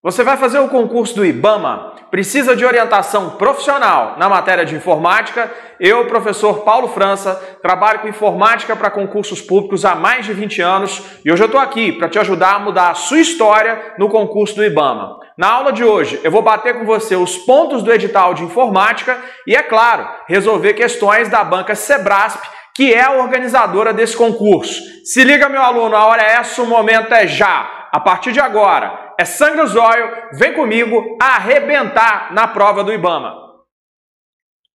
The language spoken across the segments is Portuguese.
Você vai fazer o concurso do IBAMA? Precisa de orientação profissional na matéria de informática? Eu, professor Paulo França, trabalho com informática para concursos públicos há mais de 20 anos e hoje eu estou aqui para te ajudar a mudar a sua história no concurso do IBAMA. Na aula de hoje eu vou bater com você os pontos do edital de informática e, é claro, resolver questões da banca Sebrasp, que é a organizadora desse concurso. Se liga, meu aluno, a hora é essa, o momento é já. A partir de agora, é sangue no zóio, vem comigo arrebentar na prova do IBAMA.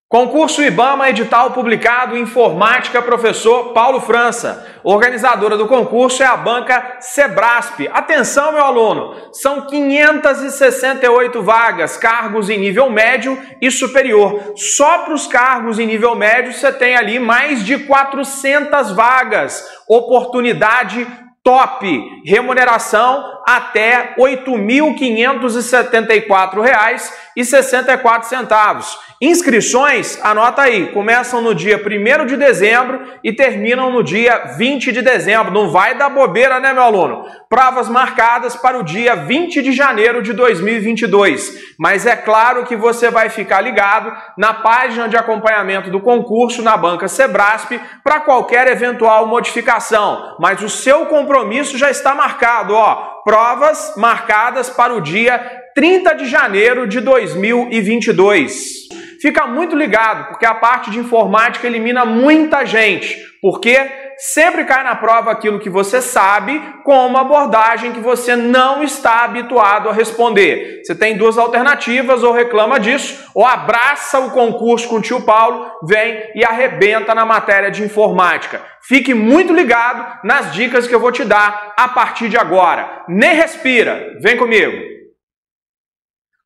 Concurso IBAMA, edital publicado, Informática, professor Paulo França. Organizadora do concurso é a banca Sebrasp. Atenção, meu aluno, são 568 vagas, cargos em nível médio e superior. Só para os cargos em nível médio você tem ali mais de 400 vagas. Oportunidade top, remuneração até R$ 8.574,64. Inscrições, anota aí, começam no dia 1º de dezembro e terminam no dia 20 de dezembro. Não vai dar bobeira, né, meu aluno? Provas marcadas para o dia 20 de janeiro de 2022. Mas é claro que você vai ficar ligado na página de acompanhamento do concurso na banca Sebrasp para qualquer eventual modificação. Mas o seu compromisso já está marcado, ó. Provas marcadas para o dia 30 de janeiro de 2022. Fica muito ligado, porque a parte de informática elimina muita gente, porque sempre cai na prova aquilo que você sabe com uma abordagem que você não está habituado a responder. Você tem duas alternativas, ou reclama disso, ou abraça o concurso com o tio Paulo, vem e arrebenta na matéria de informática. Fique muito ligado nas dicas que eu vou te dar a partir de agora. Nem respira, vem comigo.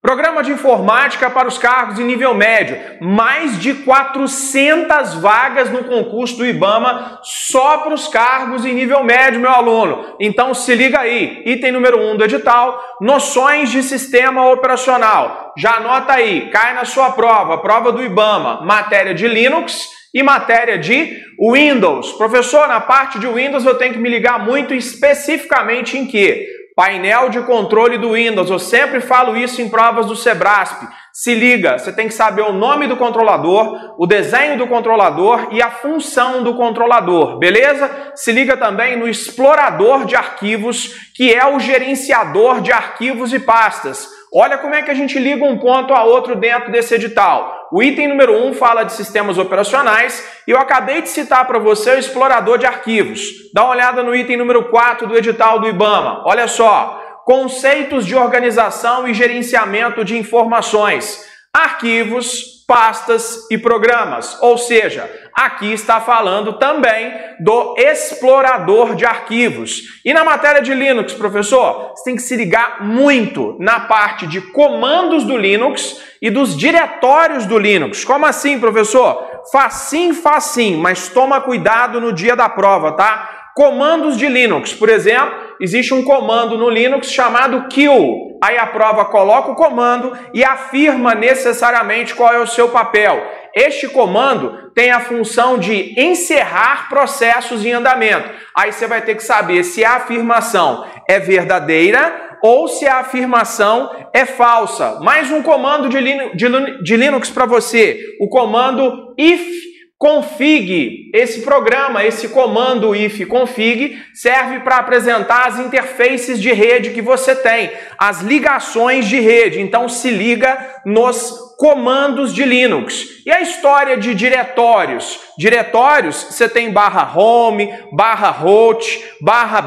Programa de informática para os cargos em nível médio. Mais de 400 vagas no concurso do IBAMA só para os cargos em nível médio, meu aluno. Então se liga aí. Item número 1 do edital, noções de sistema operacional. Já anota aí, cai na sua prova do IBAMA, matéria de Linux e matéria de Windows. Professor, na parte de Windows eu tenho que me ligar muito especificamente em quê? Painel de controle do Windows, eu sempre falo isso em provas do Sebrasp. Se liga, você tem que saber o nome do controlador, o desenho do controlador e a função do controlador, beleza? Se liga também no explorador de arquivos, que é o gerenciador de arquivos e pastas. Olha como é que a gente liga um ponto a outro dentro desse edital. O item número 1 fala de sistemas operacionais e eu acabei de citar para você o explorador de arquivos. Dá uma olhada no item número 4 do edital do IBAMA. Olha só, conceitos de organização e gerenciamento de informações, arquivos, pastas e programas. Ou seja, aqui está falando também do explorador de arquivos. E na matéria de Linux, professor, você tem que se ligar muito na parte de comandos do Linux e dos diretórios do Linux. Como assim, professor? Facinho, mas toma cuidado no dia da prova, tá? Comandos de Linux, por exemplo, existe um comando no Linux chamado kill. Aí a prova coloca o comando e afirma necessariamente qual é o seu papel. Este comando tem a função de encerrar processos em andamento. Aí você vai ter que saber se a afirmação é verdadeira ou se a afirmação é falsa. Mais um comando de Linux para você, o comando ifconfig. Esse programa, esse comando ifconfig, serve para apresentar as interfaces de rede que você tem, as ligações de rede. Então se liga nos comandos de Linux. E a história de diretórios? Diretórios, você tem /home, /root,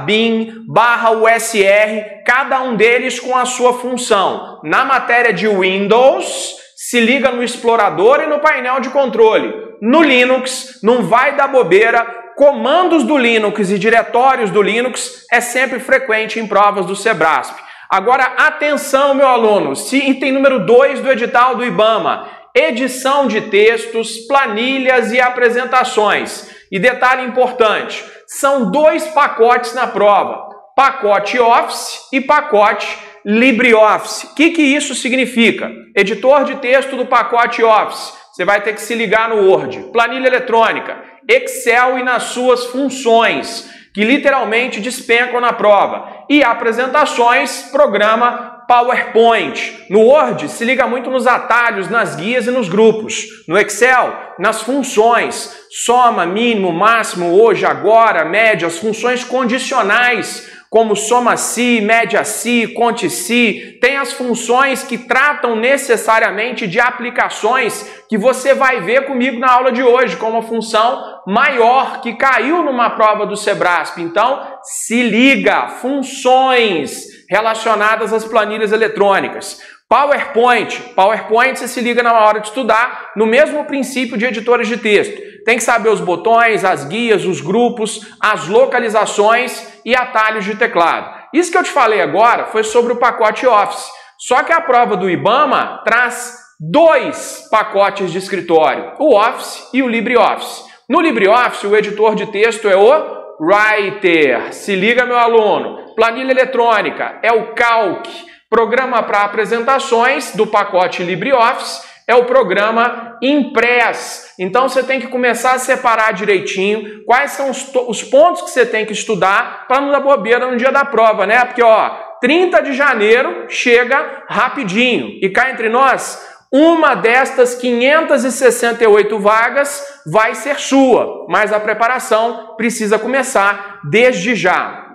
/bin, /usr, cada um deles com a sua função. Na matéria de Windows, se liga no explorador e no painel de controle. No Linux, não vai dar bobeira, comandos do Linux e diretórios do Linux é sempre frequente em provas do Sebrasp. Agora, atenção, meu aluno, item número 2 do edital do IBAMA, edição de textos, planilhas e apresentações. E detalhe importante, são 2 pacotes na prova, pacote Office e pacote LibreOffice. O que isso significa? Editor de texto do pacote Office, você vai ter que se ligar no Word, planilha eletrônica, Excel e nas suas funções, que literalmente despencam na prova. E apresentações, programa PowerPoint. No Word, se liga muito nos atalhos, nas guias e nos grupos. No Excel, nas funções. Soma, mínimo, máximo, hoje, agora, média, as funções condicionais, como soma-se, média-se, conte-se. Tem as funções que tratam necessariamente de aplicações que você vai ver comigo na aula de hoje, como a função maior, que caiu numa prova do Sebrasp. Então, se liga, funções relacionadas às planilhas eletrônicas. PowerPoint. PowerPoint você se liga na hora de estudar, no mesmo princípio de editores de texto. Tem que saber os botões, as guias, os grupos, as localizações e atalhos de teclado. Isso que eu te falei agora foi sobre o pacote Office. Só que a prova do IBAMA traz 2 pacotes de escritório, o Office e o LibreOffice. No LibreOffice, o editor de texto é o Writer. Se liga, meu aluno. Planilha eletrônica é o Calc. Programa para apresentações do pacote LibreOffice é o programa Impress. Então você tem que começar a separar direitinho quais são os pontos que você tem que estudar para não dar bobeira no dia da prova, né? Porque, ó, 30 de janeiro chega rapidinho. E cá entre nós, uma destas 568 vagas vai ser sua, mas a preparação precisa começar desde já.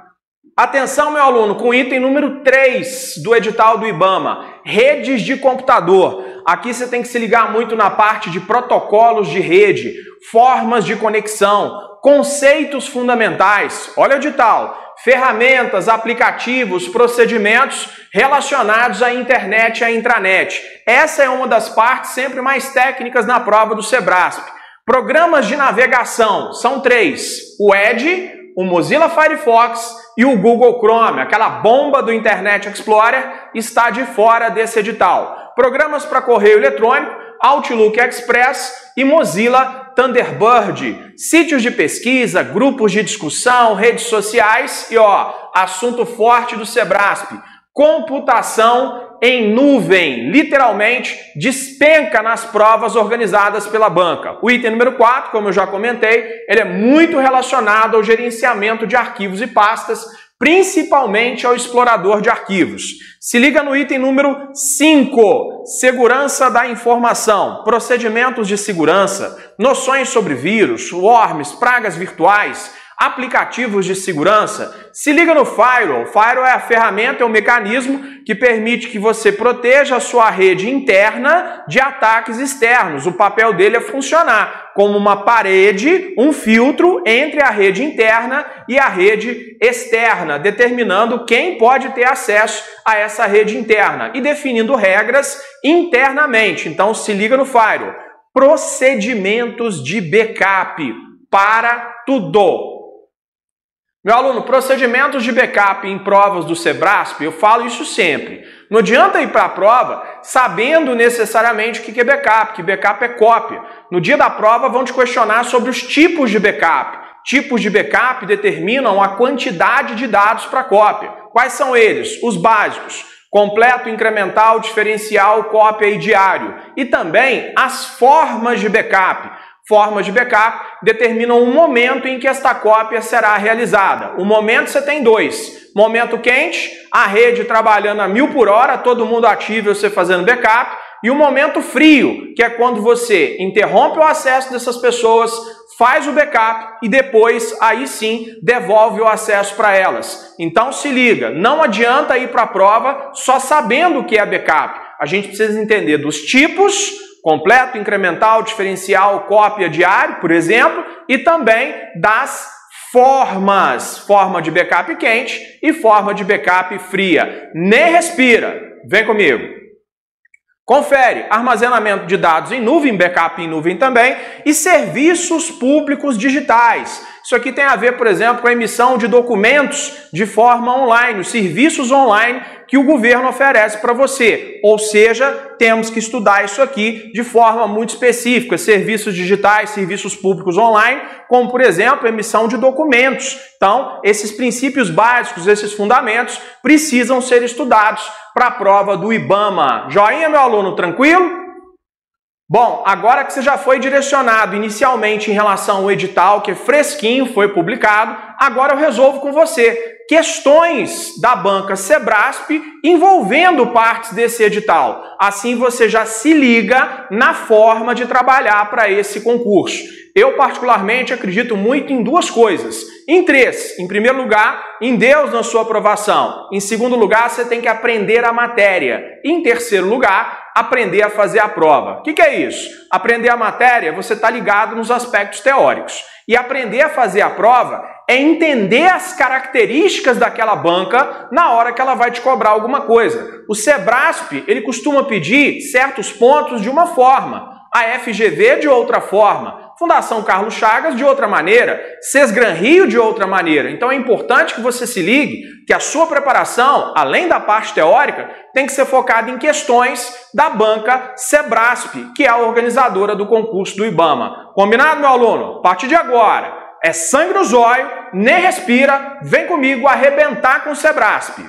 Atenção, meu aluno, com o item número 3 do edital do IBAMA, redes de computador. Aqui você tem que se ligar muito na parte de protocolos de rede, formas de conexão, conceitos fundamentais. Olha o edital. Ferramentas, aplicativos, procedimentos relacionados à internet e à intranet. Essa é uma das partes sempre mais técnicas na prova do Sebrasp. Programas de navegação, são 3. O Edge, o Mozilla Firefox e o Google Chrome, aquela bomba do Internet Explorer, está de fora desse edital. Programas para correio eletrônico, Outlook Express e Mozilla Thunderbird. Sítios de pesquisa, grupos de discussão, redes sociais e, ó, assunto forte do Sebrasp, computação em nuvem, literalmente despenca nas provas organizadas pela banca. O item número 4, como eu já comentei, ele é muito relacionado ao gerenciamento de arquivos e pastas, principalmente ao explorador de arquivos. Se liga no item número 5, segurança da informação, procedimentos de segurança, noções sobre vírus, worms, pragas virtuais, aplicativos de segurança. Se liga no Firewall. Firewall é a ferramenta, é o mecanismo que permite que você proteja a sua rede interna de ataques externos. O papel dele é funcionar como uma parede, um filtro entre a rede interna e a rede externa, determinando quem pode ter acesso a essa rede interna e definindo regras internamente. Então se liga no Firewall. Procedimentos de backup para tudo. Meu aluno, procedimentos de backup em provas do Sebrasp, eu falo isso sempre. Não adianta ir para a prova sabendo necessariamente o que é backup, que backup é cópia. No dia da prova vão te questionar sobre os tipos de backup. Tipos de backup determinam a quantidade de dados para cópia. Quais são eles? Os básicos: completo, incremental, diferencial, cópia e diário. E também as formas de backup. Formas de backup determinam o momento em que esta cópia será realizada. O momento você tem 2. Momento quente, a rede trabalhando a 1000 por hora, todo mundo ativo e você fazendo backup. E o momento frio, que é quando você interrompe o acesso dessas pessoas, faz o backup e depois, aí sim, devolve o acesso para elas. Então se liga, não adianta ir para a prova só sabendo o que é backup. A gente precisa entender dos tipos: completo, incremental, diferencial, cópia, diário, por exemplo, e também das formas. Forma de backup quente e forma de backup fria. Nem respira. Vem comigo. Confere armazenamento de dados em nuvem, backup em nuvem também, e serviços públicos digitais. Isso aqui tem a ver, por exemplo, com a emissão de documentos de forma online, os serviços online que o governo oferece para você. Ou seja, temos que estudar isso aqui de forma muito específica. Serviços digitais, serviços públicos online, como, por exemplo, emissão de documentos. Então, esses princípios básicos, esses fundamentos, precisam ser estudados para a prova do IBAMA. Joinha, meu aluno, tranquilo? Bom, agora que você já foi direcionado inicialmente em relação ao edital, que é fresquinho, foi publicado, agora eu resolvo com você questões da banca Sebrasp envolvendo partes desse edital. Assim você já se liga na forma de trabalhar para esse concurso. Eu, particularmente, acredito muito em duas coisas. Em três. Em primeiro lugar, em Deus na sua aprovação. Em segundo lugar, você tem que aprender a matéria. Em terceiro lugar, aprender a fazer a prova. O que é isso? Aprender a matéria, você está ligado nos aspectos teóricos. E aprender a fazer a prova é entender as características daquela banca na hora que ela vai te cobrar alguma coisa. O Sebrasp, ele costuma pedir certos pontos de uma forma, a FGV de outra forma, Fundação Carlos Chagas de outra maneira, Sesgran Rio de outra maneira. Então é importante que você se ligue que a sua preparação, além da parte teórica, tem que ser focada em questões da banca Sebrasp, que é a organizadora do concurso do IBAMA. Combinado, meu aluno? A partir de agora, é sangue no zóio, nem respira, vem comigo arrebentar com o Sebrasp.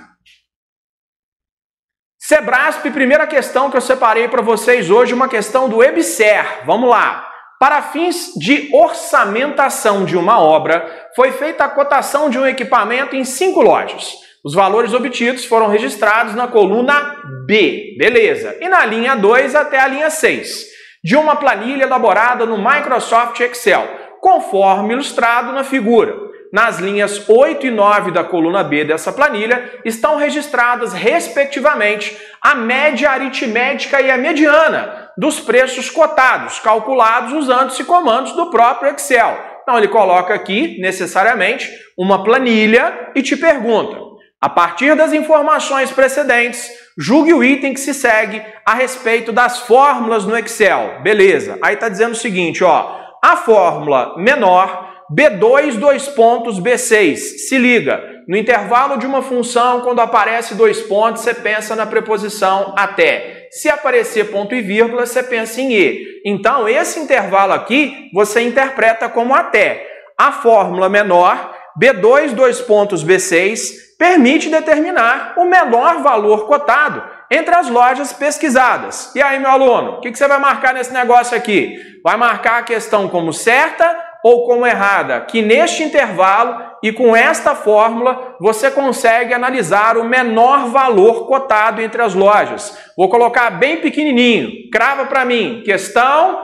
Sebrasp, primeira questão que eu separei para vocês hoje, uma questão do EBSER. Vamos lá. Para fins de orçamentação de uma obra, foi feita a cotação de um equipamento em 5 lojas. Os valores obtidos foram registrados na coluna B, beleza, e na linha 2 até a linha 6, de uma planilha elaborada no Microsoft Excel, conforme ilustrado na figura. Nas linhas 8 e 9 da coluna B dessa planilha estão registradas, respectivamente, a média aritmética e a mediana dos preços cotados, calculados usando-se comandos do próprio Excel. Então ele coloca aqui, necessariamente, uma planilha e te pergunta: a partir das informações precedentes, julgue o item que se segue a respeito das fórmulas no Excel. Beleza. Aí está dizendo o seguinte, ó, a fórmula menor B2, dois pontos, B6. Se liga, no intervalo de uma função, quando aparece 2 pontos, você pensa na preposição até. Se aparecer ponto e vírgula, você pensa em e. Então, esse intervalo aqui, você interpreta como até. A fórmula menor, B2, dois pontos, B6, permite determinar o menor valor cotado entre as lojas pesquisadas. E aí, meu aluno, o que você vai marcar nesse negócio aqui? Vai marcar a questão como certa ou como errada, que neste intervalo e com esta fórmula você consegue analisar o menor valor cotado entre as lojas. Vou colocar bem pequenininho, crava para mim, questão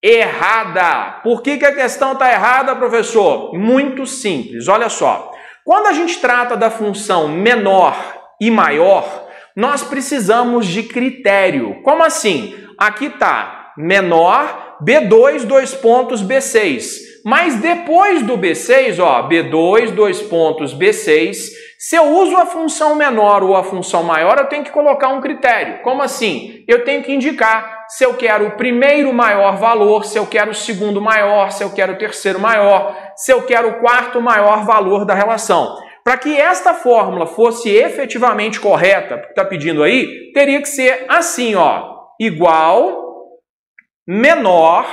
errada. Por que a questão está errada, professor? Muito simples, olha só. Quando a gente trata da função menor e maior, nós precisamos de critério. Como assim? Aqui está menor, B2, dois pontos, B6. Mas depois do B6, ó, B2, dois pontos, B6, se eu uso a função menor ou a função maior, eu tenho que colocar um critério. Como assim? Eu tenho que indicar se eu quero o primeiro maior valor, se eu quero o segundo maior, se eu quero o terceiro maior, se eu quero o quarto maior valor da relação. Para que esta fórmula fosse efetivamente correta, que está pedindo aí, teria que ser assim, ó, igual, menor.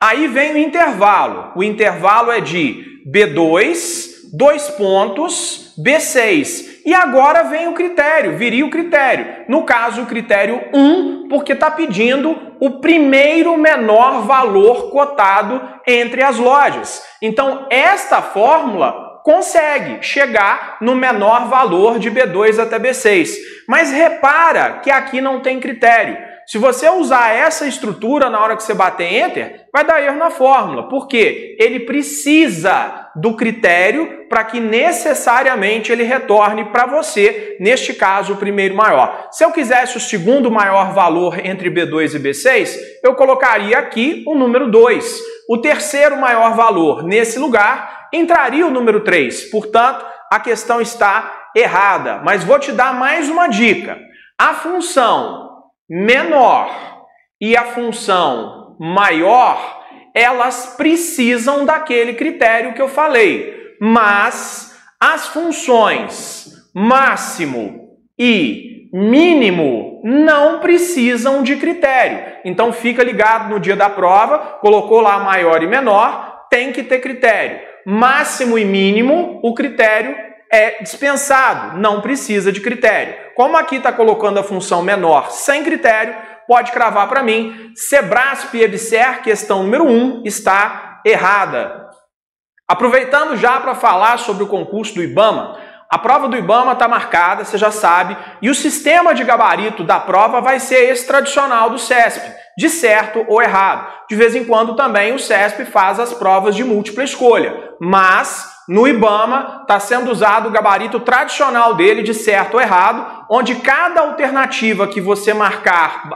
Aí vem o intervalo. O intervalo é de B2, dois pontos, B6. E agora vem o critério, viria o critério. No caso, o critério 1, porque está pedindo o primeiro menor valor cotado entre as lojas. Então, esta fórmula consegue chegar no menor valor de B2 até B6. Mas repara que aqui não tem critério. Se você usar essa estrutura na hora que você bater Enter, vai dar erro na fórmula. Por quê? Ele precisa do critério para que necessariamente ele retorne para você, neste caso, o primeiro maior. Se eu quisesse o segundo maior valor entre B2 e B6, eu colocaria aqui o número 2. O terceiro maior valor nesse lugar entraria o número 3. Portanto, a questão está errada. Mas vou te dar mais uma dica. A função menor e a função maior, elas precisam daquele critério que eu falei, mas as funções máximo e mínimo não precisam de critério. Então fica ligado no dia da prova, colocou lá maior e menor, tem que ter critério. Máximo e mínimo, o critério é dispensado, não precisa de critério. Como aqui está colocando a função menor sem critério, pode cravar para mim. Sebrasp e EBSER, questão número 1, está errada. Aproveitando já para falar sobre o concurso do IBAMA, a prova do IBAMA está marcada, você já sabe, e o sistema de gabarito da prova vai ser esse tradicional do CESP, de certo ou errado. De vez em quando também o CESP faz as provas de múltipla escolha, mas no IBAMA está sendo usado o gabarito tradicional dele de certo ou errado, onde cada alternativa que você marcar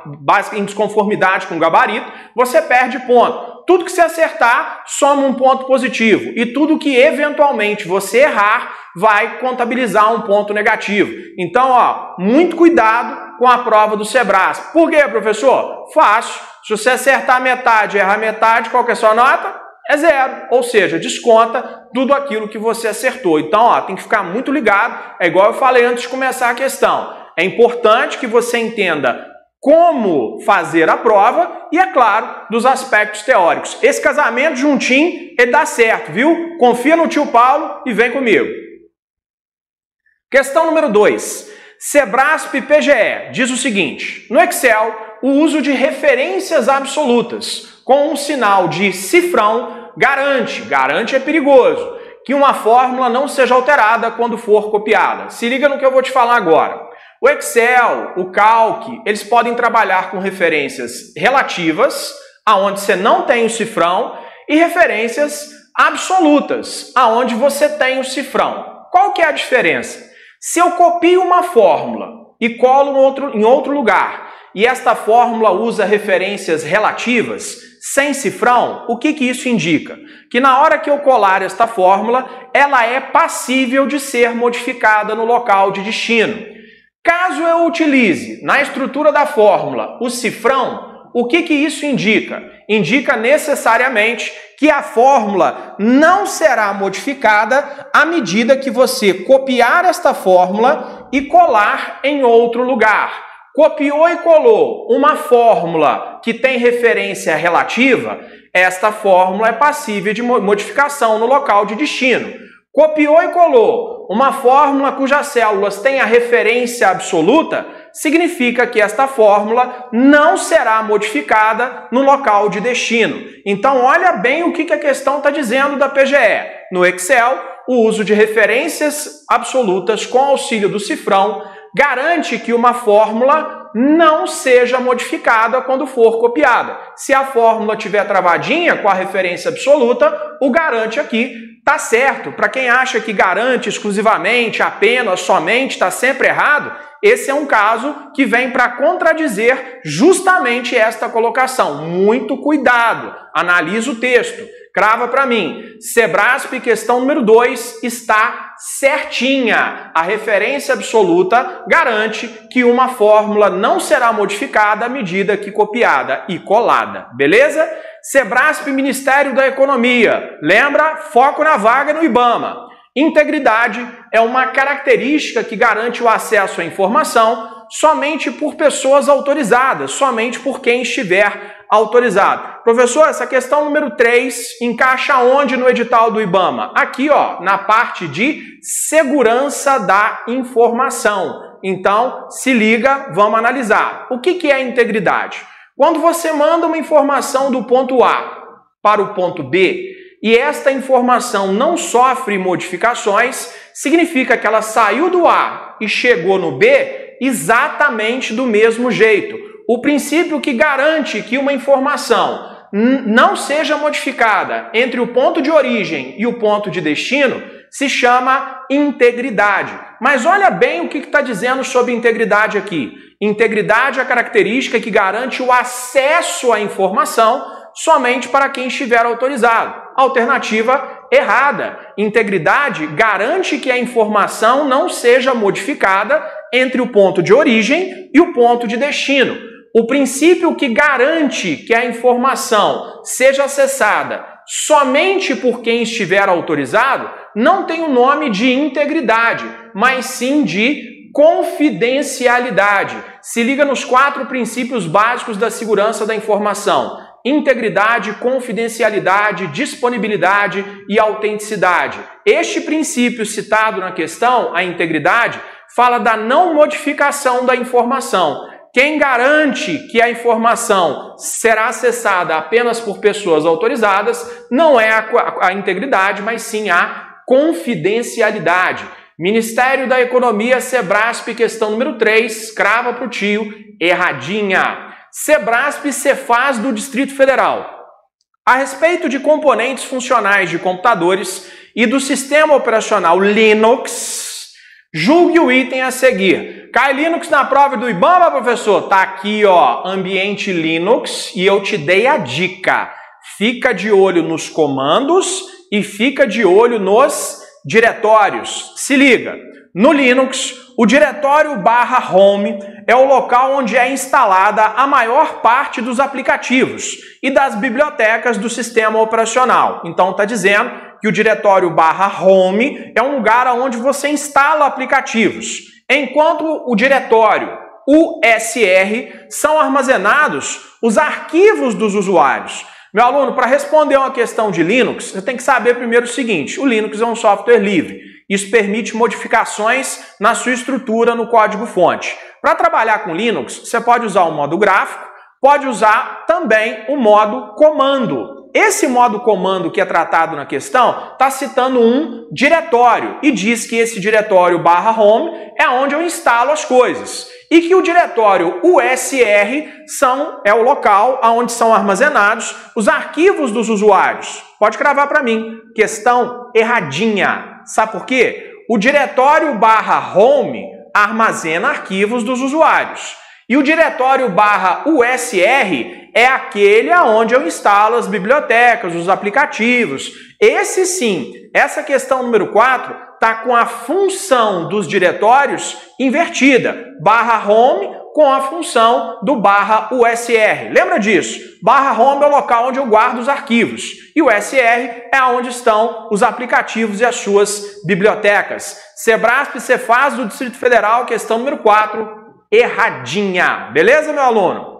em desconformidade com o gabarito, você perde ponto. Tudo que você acertar, soma um ponto positivo. E tudo que eventualmente você errar, vai contabilizar um ponto negativo. Então, ó, muito cuidado com a prova do Sebrasp. Por quê, professor? Fácil. Se você acertar metade e errar metade, qual que é a sua nota? É 0. Ou seja, desconta tudo aquilo que você acertou. Então, ó, tem que ficar muito ligado. É igual eu falei antes de começar a questão. É importante que você entenda como fazer a prova e, é claro, dos aspectos teóricos. Esse casamento juntinho, ele dá certo, viu? Confia no tio Paulo e vem comigo. Questão número 2. Sebrasp PGE diz o seguinte: no Excel, o uso de referências absolutas com um sinal de cifrão garante é perigoso, que uma fórmula não seja alterada quando for copiada. Se liga no que eu vou te falar agora. O Excel, o Calc, eles podem trabalhar com referências relativas, aonde você não tem o cifrão, e referências absolutas, aonde você tem o cifrão. Qual que é a diferença? Se eu copio uma fórmula e colo em outro lugar, e esta fórmula usa referências relativas, sem cifrão, o que isso indica? Que na hora que eu colar esta fórmula, ela é passível de ser modificada no local de destino. Caso eu utilize na estrutura da fórmula o cifrão, o que isso indica? Indica necessariamente que a fórmula não será modificada à medida que você copiar esta fórmula e colar em outro lugar. Copiou e colou uma fórmula que tem referência relativa, esta fórmula é passível de modificação no local de destino. Copiou e colou uma fórmula cujas células têm a referência absoluta, significa que esta fórmula não será modificada no local de destino. Então, olha bem o que a questão está dizendo da PGE. No Excel, o uso de referências absolutas com auxílio do cifrão garante que uma fórmula não seja modificada quando for copiada. Se a fórmula estiver travadinha com a referência absoluta, o garante aqui está certo. Para quem acha que garante exclusivamente, apenas, somente, está sempre errado, esse é um caso que vem para contradizer justamente esta colocação. Muito cuidado, analisa o texto. Crava para mim, Sebrasp, questão número 2, está certinha. A referência absoluta garante que uma fórmula não será modificada à medida que copiada e colada, beleza? Sebrasp, Ministério da Economia. Lembra? Foco na vaga no IBAMA. Integridade é uma característica que garante o acesso à informação somente por pessoas autorizadas, somente por quem estiver autorizado. Professor, essa questão número 3 encaixa onde no edital do IBAMA? Aqui, ó, na parte de segurança da informação. Então, se liga, vamos analisar. O que é integridade? Quando você manda uma informação do ponto A para o ponto B e esta informação não sofre modificações, significa que ela saiu do A e chegou no B exatamente do mesmo jeito. O princípio que garante que uma informação não seja modificada entre o ponto de origem e o ponto de destino se chama integridade. Mas olha bem o que está dizendo sobre integridade aqui. Integridade é a característica que garante o acesso à informação somente para quem estiver autorizado. Alternativa errada. Integridade garante que a informação não seja modificada entre o ponto de origem e o ponto de destino. O princípio que garante que a informação seja acessada somente por quem estiver autorizado não tem o nome de integridade, mas sim de confidencialidade. Se liga nos 4 princípios básicos da segurança da informação: integridade, confidencialidade, disponibilidade e autenticidade. Este princípio citado na questão, a integridade, fala da não modificação da informação. Quem garante que a informação será acessada apenas por pessoas autorizadas não é a integridade, mas sim a confidencialidade. Ministério da Economia, Sebrasp, questão número 3, crava para o tio, erradinha. Sebrasp, Cefaz do Distrito Federal. A respeito de componentes funcionais de computadores e do sistema operacional Linux, julgue o item a seguir. Cai Linux na prova do IBAMA, professor? Tá aqui, ó, ambiente Linux, e eu te dei a dica. Fica de olho nos comandos e fica de olho nos diretórios. Se liga, no Linux, o diretório /home é o local onde é instalada a maior parte dos aplicativos e das bibliotecas do sistema operacional. Então está dizendo que o diretório /home é um lugar onde você instala aplicativos, enquanto o diretório USR são armazenados os arquivos dos usuários. Meu aluno, para responder uma questão de Linux, você tem que saber primeiro o seguinte: o Linux é um software livre. Isso permite modificações na sua estrutura no código-fonte. Para trabalhar com Linux, você pode usar o modo gráfico, pode usar também o modo comando. Esse modo comando que é tratado na questão está citando um diretório e diz que esse diretório /home é onde eu instalo as coisas. E que o diretório USR é o local onde são armazenados os arquivos dos usuários. Pode cravar para mim. Questão erradinha. Sabe por quê? O diretório /home armazena arquivos dos usuários. E o diretório /USR é aquele onde eu instalo as bibliotecas, os aplicativos. Esse sim, essa questão número 4 está com a função dos diretórios invertida. /home com a função do /USR. Lembra disso? /home é o local onde eu guardo os arquivos. E o USR é onde estão os aplicativos e as suas bibliotecas. Sebrasp, Cefaz do Distrito Federal, questão número 4, erradinha. Beleza, meu aluno?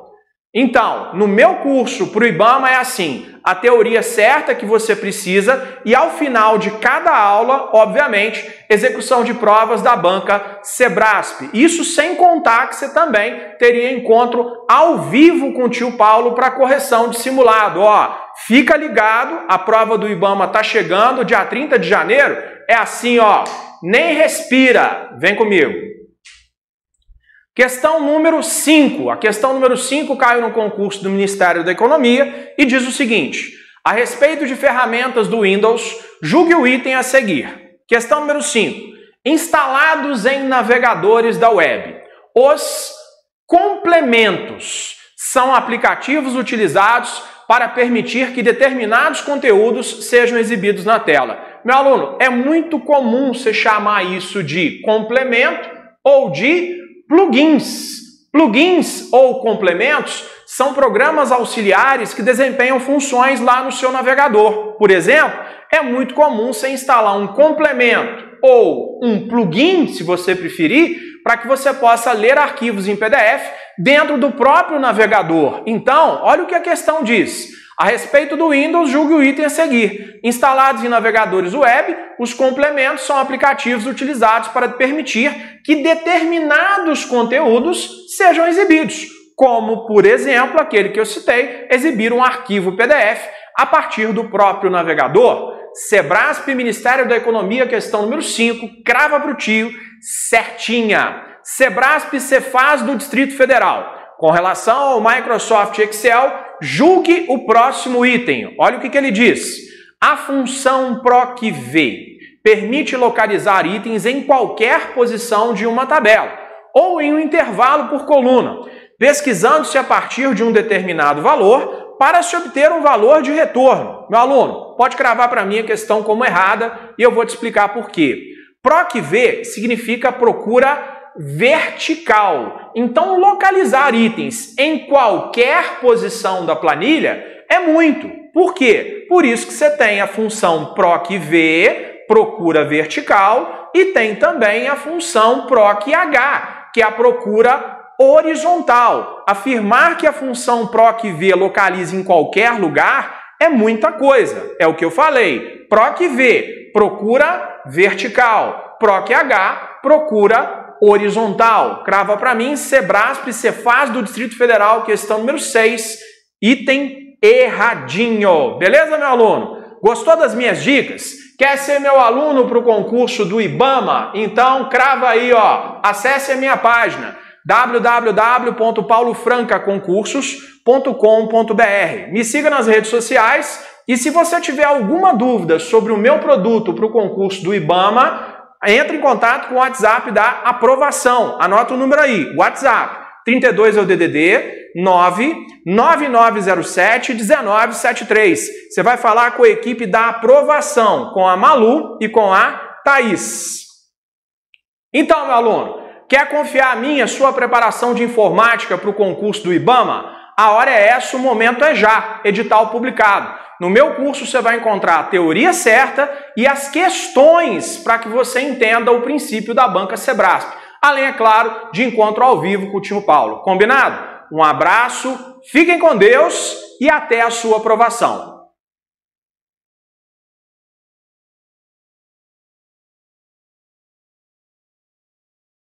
Então, no meu curso para o IBAMA é assim, a teoria certa que você precisa e ao final de cada aula, obviamente, execução de provas da banca Sebrasp. Isso sem contar que você também teria encontro ao vivo com o tio Paulo para correção de simulado. Ó, fica ligado, a prova do IBAMA está chegando, dia 30 de janeiro, é assim, ó, nem respira. Vem comigo. Questão número 5. A questão número 5 caiu no concurso do Ministério da Economia e diz o seguinte: a respeito de ferramentas do Windows, julgue o item a seguir. Questão número 5. Instalados em navegadores da web. Os complementos são aplicativos utilizados para permitir que determinados conteúdos sejam exibidos na tela. Meu aluno, é muito comum você chamar isso de complemento ou de plugins. Plugins ou complementos são programas auxiliares que desempenham funções lá no seu navegador. Por exemplo, é muito comum você instalar um complemento ou um plugin, se você preferir, para que você possa ler arquivos em PDF dentro do próprio navegador. Então, olha o que a questão diz. A respeito do Windows, julgue o item a seguir. Instalados em navegadores web, os complementos são aplicativos utilizados para permitir que determinados conteúdos sejam exibidos, como, por exemplo, aquele que eu citei, exibir um arquivo PDF a partir do próprio navegador. Sebrasp, Ministério da Economia, questão número 5, crava para o tio, certinha. Sebrasp, Cefaz do Distrito Federal. Com relação ao Microsoft Excel, julgue o próximo item. Olha o que ele diz. A função PROC-V permite localizar itens em qualquer posição de uma tabela ou em um intervalo por coluna, pesquisando-se a partir de um determinado valor para se obter um valor de retorno. Meu aluno, pode cravar para mim a questão como errada e eu vou te explicar por quê. PROC-V significa procura vertical. Então, localizar itens em qualquer posição da planilha é muito. Por quê? Por isso que você tem a função PROC-V, procura vertical, e tem também a função PROC-H, que é a procura horizontal. Afirmar que a função PROC-V localiza em qualquer lugar é muita coisa. É o que eu falei. PROC-V, procura vertical. PROC-H, procura horizontal. Crava para mim, Sebrasp, Cefaz do Distrito Federal, questão número 6, item erradinho. Beleza, meu aluno? Gostou das minhas dicas? Quer ser meu aluno para o concurso do IBAMA? Então crava aí, ó. Acesse a minha página www.paulofrancaconcursos.com.br. Me siga nas redes sociais e se você tiver alguma dúvida sobre o meu produto para o concurso do IBAMA, entre em contato com o WhatsApp da aprovação. Anota o número aí, WhatsApp 32 é o DDD 99907-1973. Você vai falar com a equipe da aprovação, com a Malu e com a Thaís. Então, meu aluno, quer confiar a minha, sua preparação de informática para o concurso do IBAMA? A hora é essa, o momento é já, edital publicado. No meu curso você vai encontrar a teoria certa e as questões para que você entenda o princípio da banca Sebrasp. Além, é claro, de encontro ao vivo com o tio Paulo. Combinado? Um abraço, fiquem com Deus e até a sua aprovação.